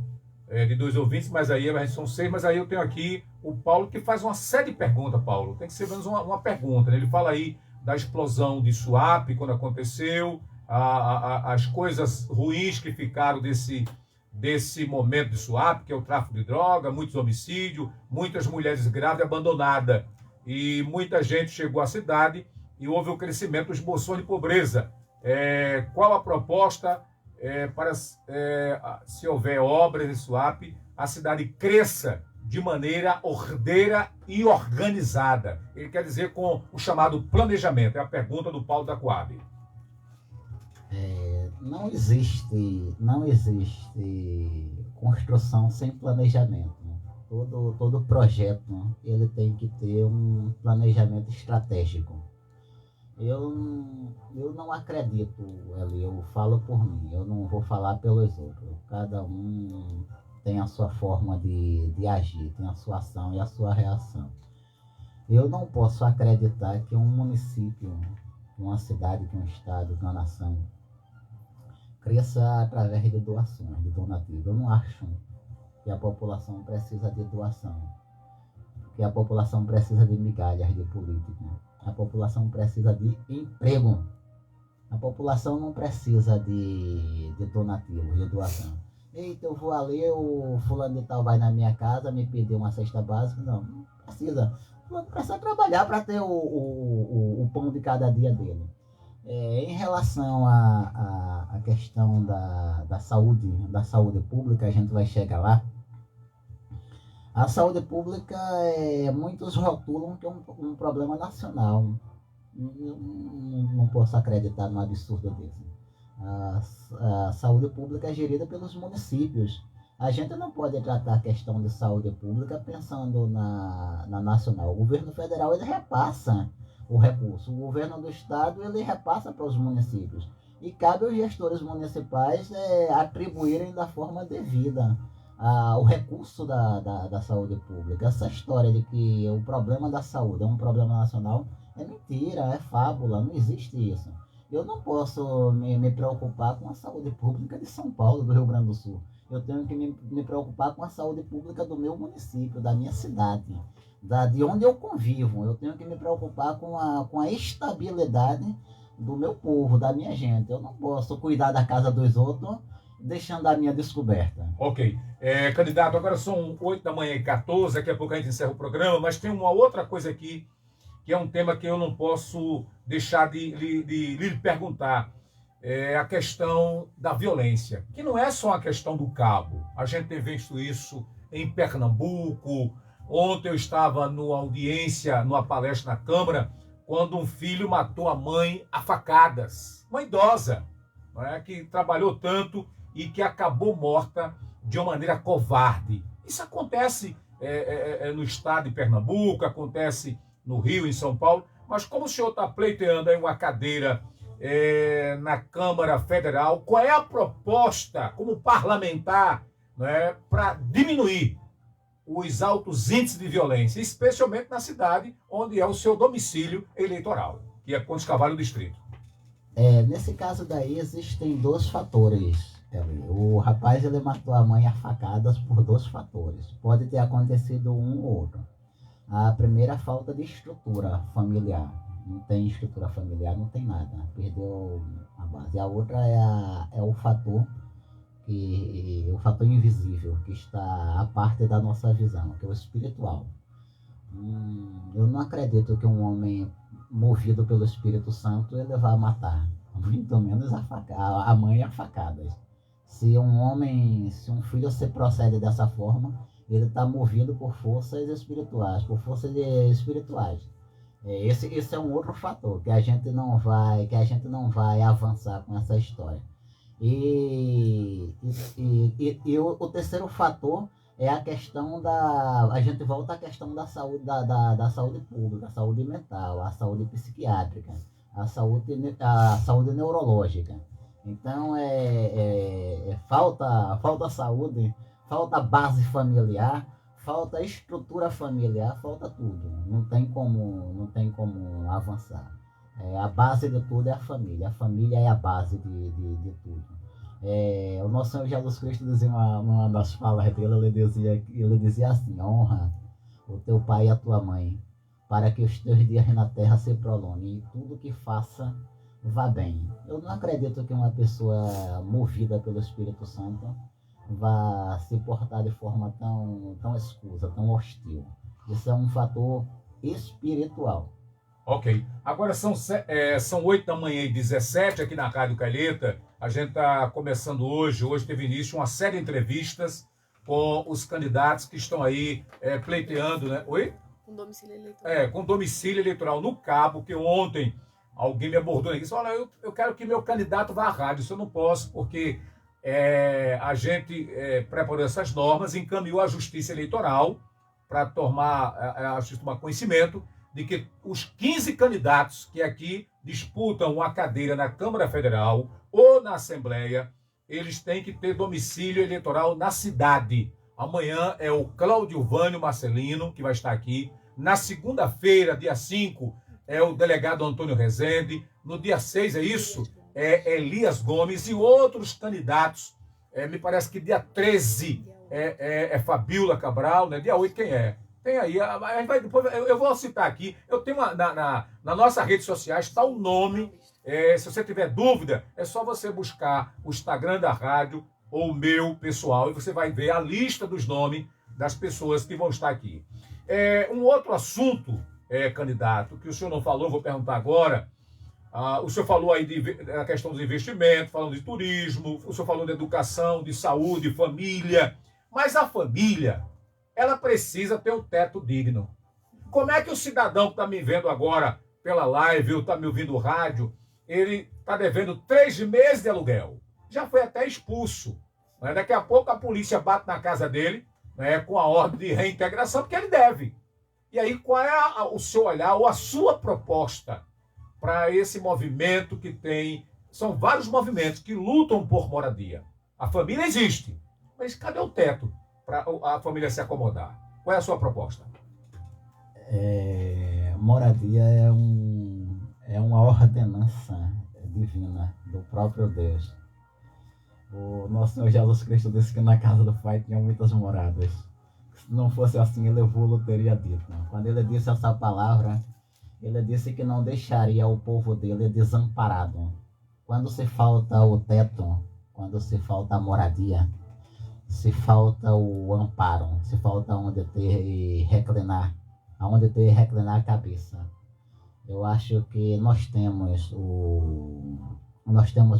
de 2 ouvintes, mas aí são 6, mas aí eu tenho aqui o Paulo que faz uma série de perguntas, Paulo. Tem que ser menos uma pergunta, né? Ele fala aí da explosão de Suape, quando aconteceu, as coisas ruins que ficaram desse momento de Suape, que é o tráfico de droga, muitos homicídios, muitas mulheres grávidas abandonadas. E muita gente chegou à cidade e houve um crescimento dos bolsões de pobreza. Qual a proposta para, se houver obras em Suape, a cidade cresça de maneira ordeira e organizada? Ele quer dizer com o chamado planejamento. É a pergunta do Paulo da Coab. Não existe construção sem planejamento. Todo projeto ele tem que ter um planejamento estratégico. Eu não acredito, eu falo por mim, eu não vou falar pelos outros. Cada um tem a sua forma de agir, tem a sua ação e a sua reação. Eu não posso acreditar que um município, uma cidade, um estado, uma nação cresça através de doações, de donativos. Eu não acho que a população precisa de doação, que a população precisa de migalhas de política. A população precisa de emprego. A população não precisa de donativos, de doação. Eita, eu vou ali, o fulano de tal vai na minha casa, me pedir uma cesta básica. Não precisa. O fulano precisa trabalhar para ter o pão de cada dia dele. Em relação à questão da saúde pública, a gente vai chegar lá. A saúde pública, muitos rotulam que é um problema nacional. Não posso acreditar num absurdo desse. A saúde pública é gerida pelos municípios. A gente não pode tratar a questão de saúde pública pensando na nacional. O governo federal, ele repassa o recurso. O governo do estado, ele repassa para os municípios. E cabe aos gestores municipais atribuírem da forma devida o recurso da saúde pública. Essa história de que o problema da saúde é um problema nacional é mentira, é fábula, não existe isso. Eu não posso me preocupar com a saúde pública de São Paulo, do Rio Grande do Sul. Eu tenho que me preocupar com a saúde pública do meu município, da minha cidade, de onde eu convivo. Eu tenho que me preocupar com a estabilidade do meu povo, da minha gente. Eu não posso cuidar da casa dos outros deixando a minha descoberta. Ok. Candidato, agora são 8h14, daqui a pouco a gente encerra o programa, mas tem uma outra coisa aqui, que é um tema que eu não posso deixar de lhe perguntar. É a questão da violência, que não é só a questão do cabo. A gente tem visto isso em Pernambuco. Ontem eu estava numa audiência, numa palestra na Câmara, quando um filho matou a mãe a facadas. Uma idosa, não é, que trabalhou tanto e que acabou morta de uma maneira covarde. Isso acontece no estado de Pernambuco, acontece no Rio, em São Paulo, mas como o senhor está pleiteando aí uma cadeira na Câmara Federal, qual é a proposta como parlamentar, né, para diminuir os altos índices de violência, especialmente na cidade onde é o seu domicílio eleitoral, que é Conde Carvalho Distrito? Nesse caso daí existem dois fatores. O rapaz, ele matou a mãe a facadas por dois fatores. Pode ter acontecido um ou outro. A primeira, a falta de estrutura familiar. Não tem estrutura familiar, não tem nada. Perdeu a base. A outra é o fator invisível, que está à parte da nossa visão, que é o espiritual. Eu não acredito que um homem movido pelo Espírito Santo ele vá matar, muito menos a mãe a facadas. Se um filho se procede dessa forma, ele está movido por forças espirituais, Esse é um outro fator que a gente não vai avançar com essa história. E o terceiro fator é a questão a gente volta à questão da saúde, da saúde pública, a saúde mental, a saúde psiquiátrica, a saúde neurológica. Então falta saúde, falta base familiar, falta estrutura familiar, falta tudo. Não tem como avançar. A base de tudo é a família. A família é a base de tudo. O nosso Senhor Jesus Cristo dizia uma das falas dele, ele dizia assim: honra o teu pai e a tua mãe, para que os teus dias na terra se prolonguem e tudo que faça vá bem. Eu não acredito que uma pessoa movida pelo Espírito Santo vá se portar de forma tão escusa, tão hostil. Isso é um fator espiritual. Ok. Agora são 8h17 aqui na Rádio Calheta. A gente está começando hoje teve início uma série de entrevistas com os candidatos que estão aí pleiteando, né? Oi? Com domicílio eleitoral. Com domicílio eleitoral no Cabo, que ontem alguém me abordou e disse: olha, eu quero que meu candidato vá à rádio. Isso eu não posso, porque a gente preparou essas normas, encaminhou à Justiça Eleitoral para a Justiça tomar conhecimento de que os 15 candidatos que aqui disputam uma cadeira na Câmara Federal ou na Assembleia, eles têm que ter domicílio eleitoral na cidade. Amanhã é o Cláudio Vânio Marcelino, que vai estar aqui. Na segunda-feira, dia 5, é o delegado Antônio Rezende. No dia 6, é isso? É Elias Gomes e outros candidatos. Me parece que dia 13 é Fabiola Cabral, né? Dia 8 quem é? Tem aí, depois eu vou citar aqui. Eu tenho na nossa redes sociais, está o nome. Se você tiver dúvida, é só você buscar o Instagram da rádio ou o meu pessoal e você vai ver a lista dos nomes das pessoas que vão estar aqui. Um outro assunto, candidato, que o senhor não falou, vou perguntar agora. O senhor falou aí da questão dos investimentos, falando de turismo, o senhor falou de educação, de saúde, família. Mas a família, ela precisa ter um teto digno. Como é que o cidadão que está me vendo agora pela live, ou está me ouvindo no rádio, ele está devendo 3 meses de aluguel? Já foi até expulso. Né? Daqui a pouco a polícia bate na casa dele, né, com a ordem de reintegração, porque ele deve. E aí, qual é o seu olhar ou a sua proposta para esse movimento que tem... São vários movimentos que lutam por moradia. A família existe, mas cadê o teto para a família se acomodar? Qual é a sua proposta? Moradia é uma ordenança divina do próprio Deus. O nosso Senhor Jesus Cristo disse que na casa do Pai tinha muitas moradas. Se não fosse assim, ele teria dito. Quando ele disse essa palavra, ele disse que não deixaria o povo dele desamparado. Quando se falta o teto, quando se falta a moradia, se falta o amparo, se falta onde reclinar a cabeça. Eu acho que nós temos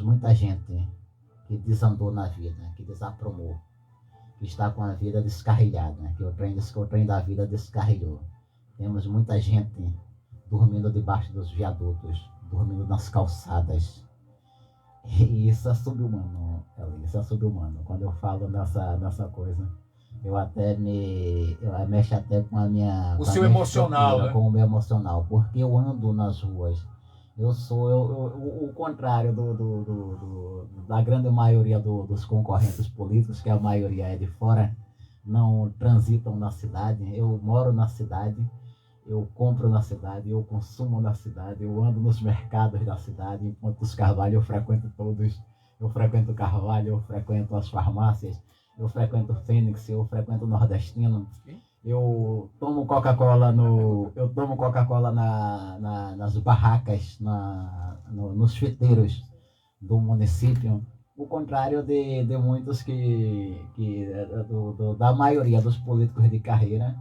muita gente que desandou na vida, que desaprumou, que está com a vida descarrilhada, que o trem da vida descarrilhou. Temos muita gente dormindo debaixo dos viadutos, dormindo nas calçadas. E isso é subhumano, isso é subhumano. Quando eu falo nessa coisa, eu mexo até com a minha... O seu emocional, né? Com o meu emocional, porque eu ando nas ruas. Eu sou o contrário da grande maioria dos concorrentes políticos, que a maioria é de fora, não transitam na cidade. Eu moro na cidade, eu compro na cidade, eu consumo na cidade, eu ando nos mercados da cidade, enquanto os Carvalho eu frequento todos. Eu frequento Carvalho, eu frequento as farmácias, eu frequento Fênix, eu frequento Nordestino. Eu tomo Coca-Cola nas barracas, nos fiteiros do município. O contrário de muitos da maioria dos políticos de carreira,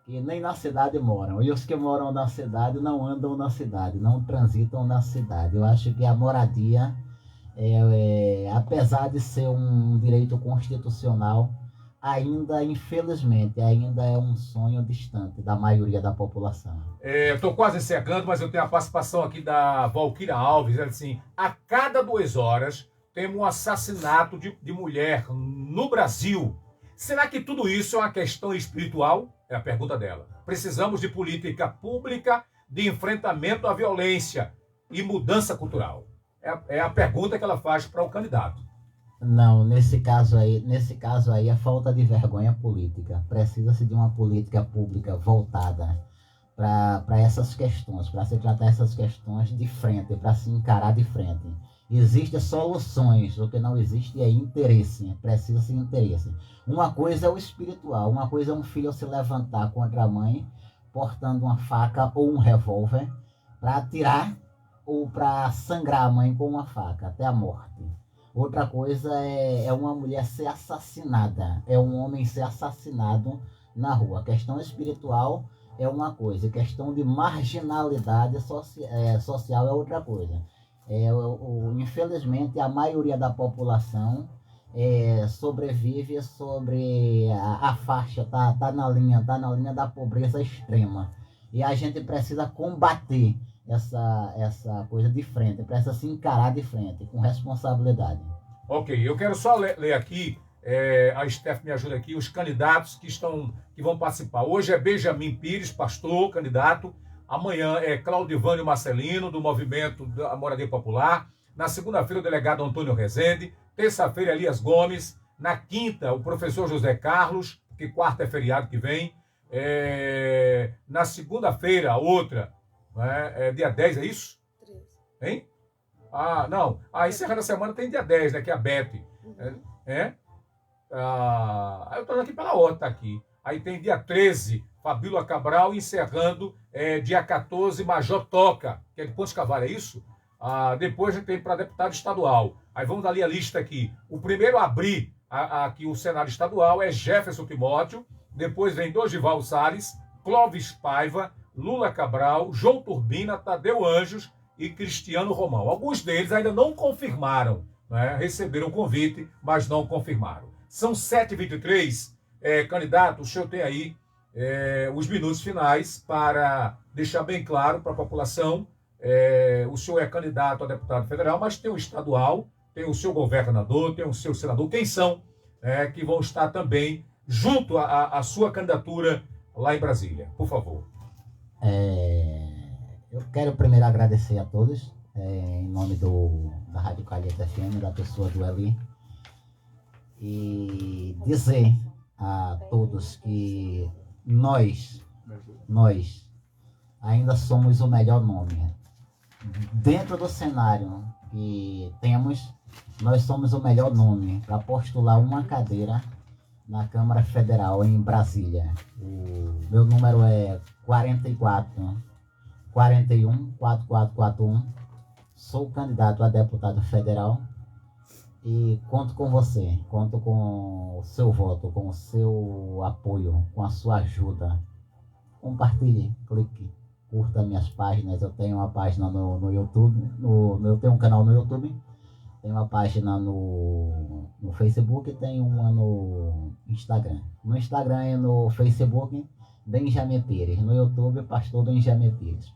que nem na cidade moram. E os que moram na cidade não andam na cidade, não transitam na cidade. Eu acho que a moradia, apesar de ser um direito constitucional, ainda, infelizmente, é um sonho distante da maioria da população. Estou quase encerrando, mas eu tenho a participação aqui da Valquíria Alves. Ela assim, a cada 2 horas temos um assassinato de mulher no Brasil. Será que tudo isso é uma questão espiritual? É a pergunta dela. Precisamos de política pública de enfrentamento à violência e mudança cultural. É a pergunta que ela faz para o candidato. Não, nesse caso aí é falta de vergonha política. Precisa-se de uma política pública voltada para essas questões, para se tratar essas questões de frente, para se encarar de frente. Existem soluções, o que não existe é interesse, precisa-se de interesse. Uma coisa é o espiritual, uma coisa é um filho se levantar contra a mãe, portando uma faca ou um revólver, para atirar ou para sangrar a mãe com uma faca, até a morte. Outra coisa é uma mulher ser assassinada, é um homem ser assassinado na rua. A questão espiritual é uma coisa, a questão de marginalidade social é outra coisa. Infelizmente, a maioria da população sobrevive sobre a faixa, tá na linha da pobreza extrema. E a gente precisa combater essa coisa de frente, precisa se encarar de frente, com responsabilidade. Ok, eu quero só ler aqui, a Steph me ajuda aqui, os candidatos que vão participar. Hoje é Benjamin Pires, pastor, candidato. Amanhã é Claudivânio Marcelino, do Movimento da Moradia Popular. Na segunda-feira, o delegado Antônio Rezende. Terça-feira, Elias Gomes. Na quinta, o professor José Carlos, que quarta é feriado que vem. Na segunda-feira, outra, dia 10, é isso? 13. Hein? Não. Encerrando a semana tem dia 10, né? Que é a Beth. Eu estou aqui pela ordem, tá aqui. Aí tem dia 13, Fabíola Cabral, encerrando dia 14, Major Toca, que é de Pontes Cavalho, é isso? Depois a gente tem para deputado estadual. Aí vamos dar ali a lista aqui. O primeiro a abrir aqui o Senado estadual é Jefferson Timóteo, depois vem Dorival Salles, Clóvis Paiva, Lula Cabral, João Turbina, Tadeu Anjos e Cristiano Romão. Alguns deles ainda não confirmaram, né? Receberam o convite, mas não confirmaram. São 7h23. Candidato, o senhor tem aí os minutos finais para deixar bem claro para a população. O senhor é candidato a deputado federal, mas tem o estadual, tem o seu governador, tem o seu senador. Quem são que vão estar também junto à sua candidatura lá em Brasília? Por favor. Eu quero primeiro agradecer a todos, em nome da Rádio Calheta FM, da pessoa do Eli, e dizer a todos que nós ainda somos o melhor nome. Dentro do cenário que temos, nós somos o melhor nome para postular uma cadeira na Câmara Federal em Brasília. O meu número é 4441. Sou candidato a deputado federal e conto com você, conto com o seu voto, com o seu apoio, com a sua ajuda. Compartilhe, clique, curta minhas páginas. Eu tenho uma página no YouTube, eu tenho um canal no YouTube, tenho uma página no Facebook e tenho uma no Instagram. No Instagram e no Facebook, Benjamin Pires. No YouTube, Pastor Benjamin Pires.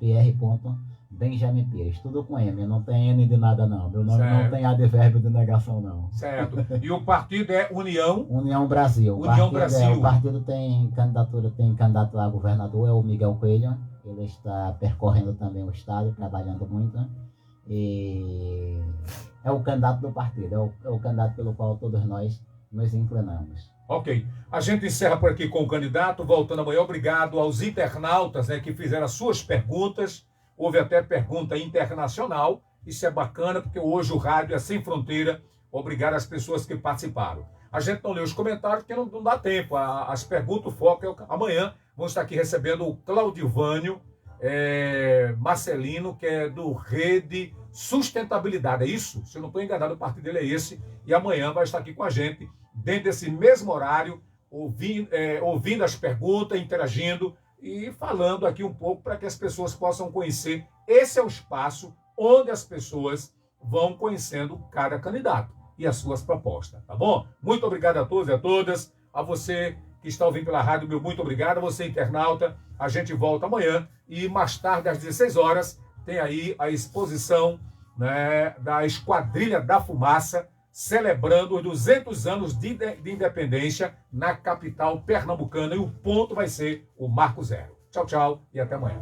Benjamin Pires, tudo com M, não tem N de nada não. Meu nome não tem advérbio de negação não. Certo. E o partido é União? União Brasil. União Brasil. O partido tem candidato a governador, é o Miguel Coelho. Ele está percorrendo também o estado, trabalhando muito. E é o candidato do partido, é o candidato pelo qual todos nós nos inclinamos. Ok. A gente encerra por aqui com o candidato, voltando amanhã. Obrigado aos internautas que fizeram as suas perguntas. Houve até pergunta internacional. Isso é bacana, porque hoje o rádio é sem fronteira. Obrigado às pessoas que participaram. A gente não lê os comentários, porque não dá tempo. As perguntas, o foco é amanhã. Vamos estar aqui recebendo o Claudivânio Marcelino, que é do Rede Sustentabilidade. É isso? Se eu não estou enganado, o partido dele é esse. E amanhã vai estar aqui com a gente, dentro desse mesmo horário, ouvindo as perguntas, interagindo e falando aqui um pouco para que as pessoas possam conhecer. Esse é o espaço onde as pessoas vão conhecendo cada candidato e as suas propostas, tá bom? Muito obrigado a todos e a todas. A você que está ouvindo pela rádio, meu muito obrigado. A você, internauta. A gente volta amanhã e mais tarde, às 16 horas, tem aí a exposição, né, da Esquadrilha da Fumaça, celebrando os 200 anos de independência na capital pernambucana. E o ponto vai ser o Marco Zero. Tchau, tchau e até amanhã.